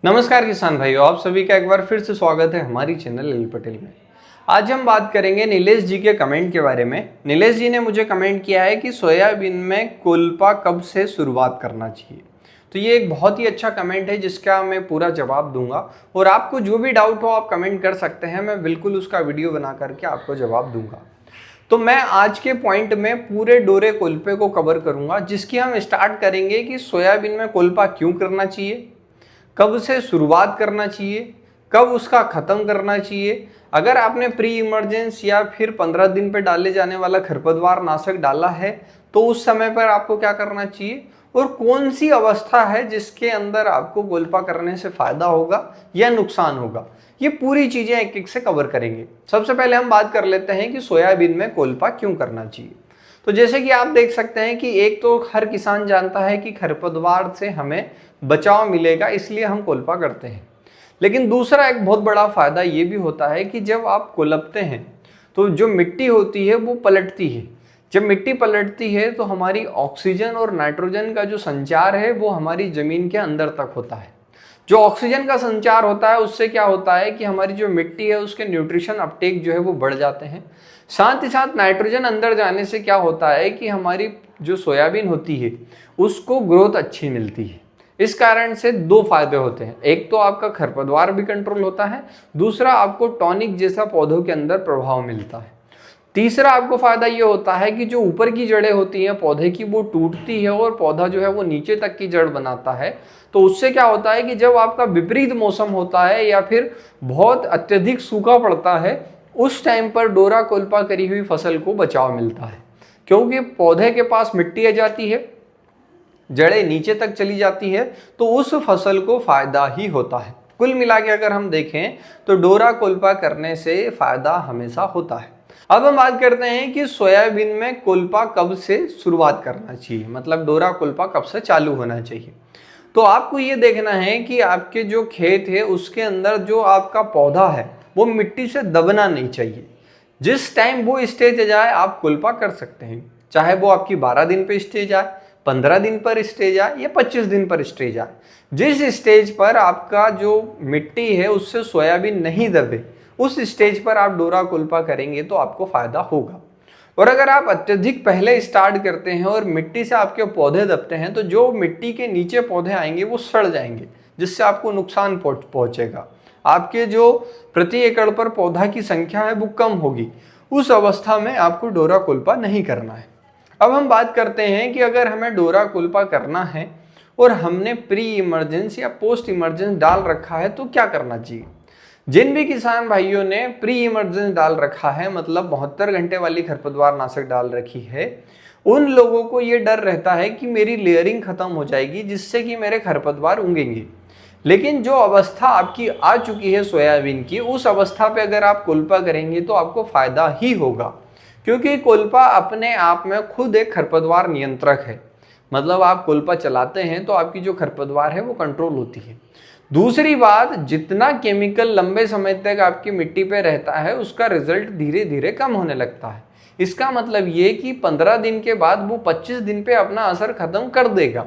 नमस्कार किसान भाइयों, आप सभी का एक बार फिर से स्वागत है हमारी चैनल एल पटेल में। आज हम बात करेंगे नीलेश जी के कमेंट के बारे में। नीलेश जी ने मुझे कमेंट किया है कि सोयाबीन में कोल्पा कब से शुरुआत करना चाहिए। तो ये एक बहुत ही अच्छा कमेंट है जिसका मैं पूरा जवाब दूंगा और आपको जो भी डाउट हो आप कमेंट कर सकते हैं, मैं बिल्कुल उसका वीडियो बना करके आपको जवाब दूंगा। तो मैं आज के पॉइंट में पूरे डोरे कोल्पे को कवर करूंगा, जिसकी हम स्टार्ट करेंगे कि सोयाबीन में कोल्पा क्यों करना चाहिए, कब से शुरुआत करना चाहिए, कब उसका ख़त्म करना चाहिए, अगर आपने प्री इमरजेंस या फिर 15 दिन पे डाले जाने वाला खरपतवार नाशक डाला है तो उस समय पर आपको क्या करना चाहिए, और कौन सी अवस्था है जिसके अंदर आपको कोल्पा करने से फ़ायदा होगा या नुकसान होगा। ये पूरी चीज़ें एक एक से कवर करेंगे। सबसे पहले हम बात कर लेते हैं कि सोयाबीन में कोल्पा क्यों करना चाहिए। तो जैसे कि आप देख सकते हैं कि एक तो हर किसान जानता है कि खरपतवार से हमें बचाव मिलेगा, इसलिए हम कोल्पा करते हैं। लेकिन दूसरा एक बहुत बड़ा फायदा ये भी होता है कि जब आप कोल्पते हैं तो जो मिट्टी होती है वो पलटती है। जब मिट्टी पलटती है तो हमारी ऑक्सीजन और नाइट्रोजन का जो संचार है वो हमारी जमीन के अंदर तक होता है। जो ऑक्सीजन का संचार होता है उससे क्या होता है कि हमारी जो मिट्टी है उसके न्यूट्रिशन अपटेक जो है वो बढ़ जाते हैं। साथ ही साथ नाइट्रोजन अंदर जाने से क्या होता है कि हमारी जो सोयाबीन होती है उसको ग्रोथ अच्छी मिलती है। इस कारण से दो फायदे होते हैं, एक तो आपका खरपतवार भी कंट्रोल होता है, दूसरा आपको टॉनिक जैसा पौधों के अंदर प्रभाव मिलता है। तीसरा आपको फायदा ये होता है कि जो ऊपर की जड़ें होती हैं पौधे की वो टूटती है और पौधा जो है वो नीचे तक की जड़ बनाता है। तो उससे क्या होता है कि जब आपका विपरीत मौसम होता है या फिर बहुत अत्यधिक सूखा पड़ता है उस टाइम पर डोरा कोल्पा करी हुई फसल को बचाव मिलता है, क्योंकि पौधे के पास मिट्टी आ जाती है, जड़ें नीचे तक चली जाती है, तो उस फसल को फायदा ही होता है। कुल मिला के अगर हम देखें तो डोरा कोल्पा करने से फायदा हमेशा होता है। अब हम बात करते हैं कि सोयाबीन में कोल्पा कब से शुरुआत करना चाहिए, मतलब डोरा कोल्पा कब से चालू होना चाहिए। तो आपको ये देखना है कि आपके जो खेत है उसके अंदर जो आपका पौधा है वो मिट्टी से दबना नहीं चाहिए। जिस टाइम वो स्टेज आ जाए आप कोल्पा कर सकते हैं, चाहे वो आपकी 12 दिन पे स्टेज आए, 15 दिन पर स्टेज आए या 25 दिन पर स्टेज आए। जिस स्टेज पर आपका जो मिट्टी है उससे सोयाबीन नहीं दबे उस स्टेज पर आप डोरा कोल्पा करेंगे तो आपको फायदा होगा। और अगर आप अत्यधिक पहले स्टार्ट करते हैं और मिट्टी से आपके पौधे दबते हैं तो जो मिट्टी के नीचे पौधे आएंगे वो सड़ जाएंगे, जिससे आपको नुकसान पहुंचेगा। आपके जो प्रति एकड़ पर पौधा की संख्या है वो कम होगी। उस अवस्था में आपको डोरा कोल्पा नहीं करना है। अब हम बात करते हैं कि अगर हमें डोरा कोल्पा करना है और हमने प्री इमरजेंस या पोस्ट इमरजेंस डाल रखा है तो क्या करना चाहिए। जिन भी किसान भाइयों ने प्री इमरजेंस डाल रखा है, मतलब 72 घंटे वाली खरपतवार नाशक डाल रखी है, उन लोगों को ये डर रहता है कि मेरी लेयरिंग खत्म हो जाएगी जिससे कि मेरे खरपतवार उगेंगे। लेकिन जो अवस्था आपकी आ चुकी है सोयाबीन की, उस अवस्था पे अगर आप कोल्पा करेंगे तो आपको फायदा ही होगा, क्योंकि कोल्पा अपने आप में खुद एक खरपतवार नियंत्रक है। मतलब आप कोल्पा चलाते हैं तो आपकी जो खरपतवार है वो कंट्रोल होती है। दूसरी बात, जितना केमिकल लंबे समय तक आपकी मिट्टी पे रहता है उसका रिजल्ट धीरे धीरे कम होने लगता है। इसका मतलब ये कि 15 दिन के बाद वो 25 दिन पे अपना असर खत्म कर देगा।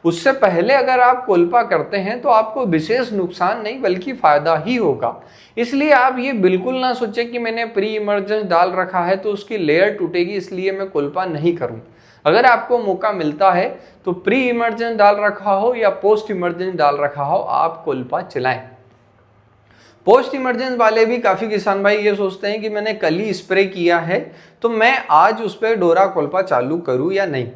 उससे पहले अगर आप कोल्पा करते हैं तो आपको विशेष नुकसान नहीं बल्कि फायदा ही होगा। इसलिए आप ये बिल्कुल ना सोचें कि मैंने प्री इमरजेंस डाल रखा है तो उसकी लेयर टूटेगी इसलिए मैं कोल्पा नहीं करूं। अगर आपको मौका मिलता है तो प्री इमरजेंस डाल रखा हो या पोस्ट इमरजेंस डाल रखा हो आप कोल्पा चलाएं। पोस्ट इमरजेंस वाले भी काफी किसान भाई ये सोचते हैं कि मैंने कल ही स्प्रे किया है तो मैं आज उस पर डोरा कोल्पा चालू करूं या नहीं।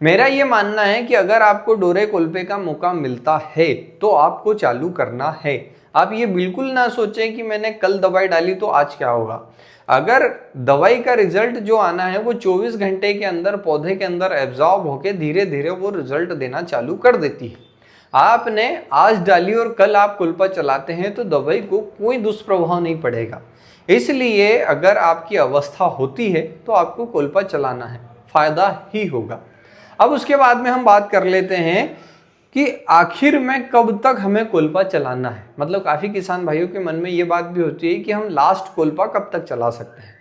मेरा ये मानना है कि अगर आपको डोरे कोल्पे का मौका मिलता है तो आपको चालू करना है। आप ये बिल्कुल ना सोचें कि मैंने कल दवाई डाली तो आज क्या होगा। अगर दवाई का रिजल्ट जो आना है वो 24 घंटे के अंदर पौधे के अंदर एब्जॉर्ब होकर धीरे धीरे वो रिजल्ट देना चालू कर देती है। आपने आज डाली और कल आप कोल्पा चलाते हैं तो दवाई को कोई दुष्प्रभाव नहीं पड़ेगा। इसलिए अगर आपकी अवस्था होती है तो आपको कोल्पा चलाना है, फायदा ही होगा। अब उसके बाद में हम बात कर लेते हैं कि आखिर में कब तक हमें कोल्पा चलाना है। मतलब काफ़ी किसान भाइयों के मन में ये बात भी होती है कि हम लास्ट कोल्पा कब तक चला सकते हैं।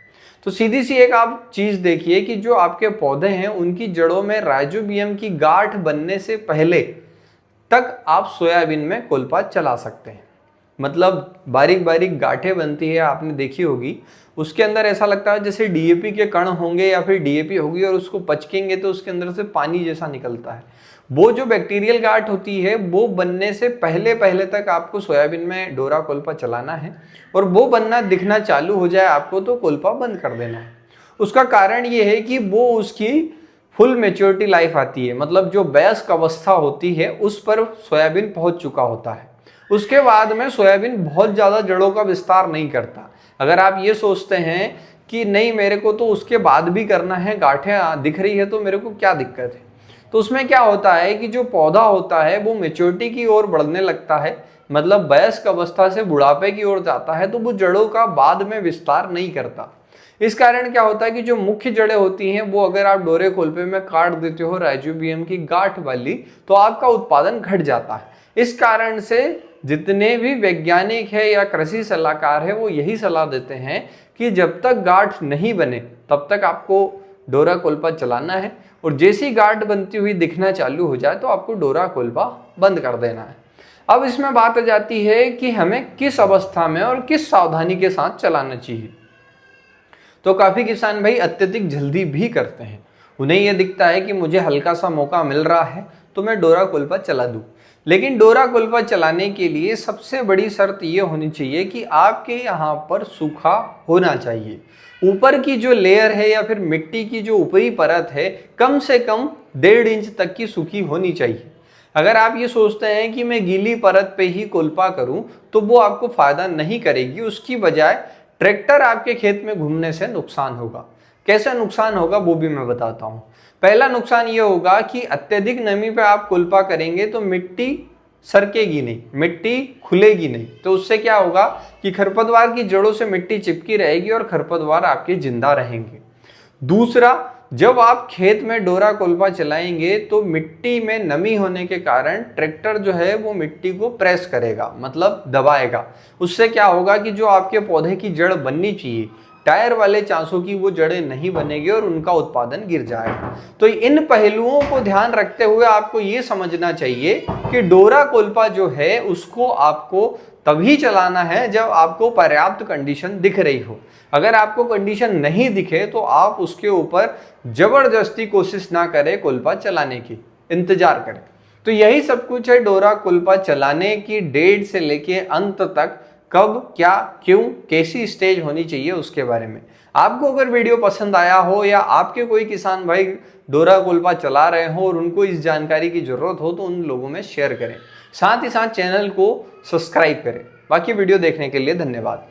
तो सीधी सी एक आप चीज़ देखिए कि जो आपके पौधे हैं उनकी जड़ों में राइजोबियम की गांठ बनने से पहले तक आप सोयाबीन में कोल्पा चला सकते हैं। मतलब बारीक बारीक गांठें बनती है, आपने देखी होगी, उसके अंदर ऐसा लगता है जैसे डीएपी के कण होंगे या फिर डीएपी होगी और उसको पचकेंगे तो उसके अंदर से पानी जैसा निकलता है। वो जो बैक्टीरियल गांठ होती है वो बनने से पहले पहले तक आपको सोयाबीन में डोरा कोल्पा चलाना है, और वो बनना दिखना चालू हो जाए आपको तो कोल्पा बंद कर देना है। उसका कारण ये है कि वो उसकी फुल मेच्योरिटी लाइफ आती है, मतलब जो वयस्क अवस्था होती है उस पर सोयाबीन पहुंच चुका होता है। उसके बाद में सोयाबीन बहुत ज़्यादा जड़ों का विस्तार नहीं करता। अगर आप ये सोचते हैं कि नहीं मेरे को तो उसके बाद भी करना है, गांठें दिख रही है तो मेरे को क्या दिक्कत है, तो उसमें क्या होता है कि जो पौधा होता है वो मेच्योरिटी की ओर बढ़ने लगता है, मतलब वयस्क अवस्था से बुढ़ापे की ओर जाता है, तो वो जड़ों का बाद में विस्तार नहीं करता। इस कारण क्या होता है कि जो मुख्य जड़ें होती हैं वो अगर आप डोरे कोल्पे में काट देते हो राइजोबियम की गांठ वाली, तो आपका उत्पादन घट जाता है। इस कारण से जितने भी वैज्ञानिक है या कृषि सलाहकार है वो यही सलाह देते हैं कि जब तक गांठ नहीं बने तब तक आपको डोरा कोल्पा चलाना है, और जैसी गांठ बनती हुई दिखना चालू हो जाए तो आपको डोरा कोल्पा बंद कर देना है। अब इसमें बात आ जाती है कि हमें किस अवस्था में और किस सावधानी के साथ चलाना चाहिए। तो काफ़ी किसान भाई अत्यधिक जल्दी भी करते हैं, उन्हें यह दिखता है कि मुझे हल्का सा मौका मिल रहा है तो मैं डोरा कोल्पा चला दूं। लेकिन डोरा कोल्पा चलाने के लिए सबसे बड़ी शर्त ये होनी चाहिए कि आपके यहाँ पर सूखा होना चाहिए। ऊपर की जो लेयर है या फिर मिट्टी की जो ऊपरी परत है कम से कम 1.5 इंच तक की सूखी होनी चाहिए। अगर आप ये सोचते हैं कि मैं गीली परत पे ही कोल्पा करूं तो वो आपको फायदा नहीं करेगी, उसकी बजाय ट्रैक्टर आपके खेत में घूमने से नुकसान होगा। कैसे नुकसान होगा वो भी मैं बताता हूँ। पहला नुकसान ये होगा कि अत्यधिक नमी पे आप कोल्पा करेंगे तो मिट्टी सरकेगी नहीं, मिट्टी खुलेगी नहीं, तो उससे क्या होगा कि खरपतवार की जड़ों से मिट्टी चिपकी रहेगी और खरपतवार आपके जिंदा रहेंगे। दूसरा, जब आप खेत में डोरा कोल्पा चलाएंगे तो मिट्टी में नमी होने के कारण ट्रैक्टर जो है वो मिट्टी को प्रेस करेगा, मतलब दबाएगा। उससे क्या होगा कि जो आपके पौधे की जड़ बननी चाहिए, टायर वाले चांसों की, वो जड़ें नहीं बनेगी और उनका उत्पादन गिर जाएगा। तो इन पहलुओं को ध्यान रखते हुए आपको ये समझना चाहिए कि डोरा कोल्पा जो है उसको आपको तभी चलाना है जब आपको पर्याप्त कंडीशन दिख रही हो। अगर आपको कंडीशन नहीं दिखे तो आप उसके ऊपर जबरदस्ती कोशिश ना करें कोल्पा चलाने की, इंतजार करें। तो यही सब कुछ है डोरा कोल्पा चलाने की डेट से लेके अंत तक, कब, क्या, क्यों, कैसी स्टेज होनी चाहिए उसके बारे में। आपको अगर वीडियो पसंद आया हो या आपके कोई किसान भाई डोरा कोल्पा चला रहे हो और उनको इस जानकारी की जरूरत हो तो उन लोगों में शेयर करें, साथ ही साथ चैनल को सब्सक्राइब करें। बाकी वीडियो देखने के लिए धन्यवाद।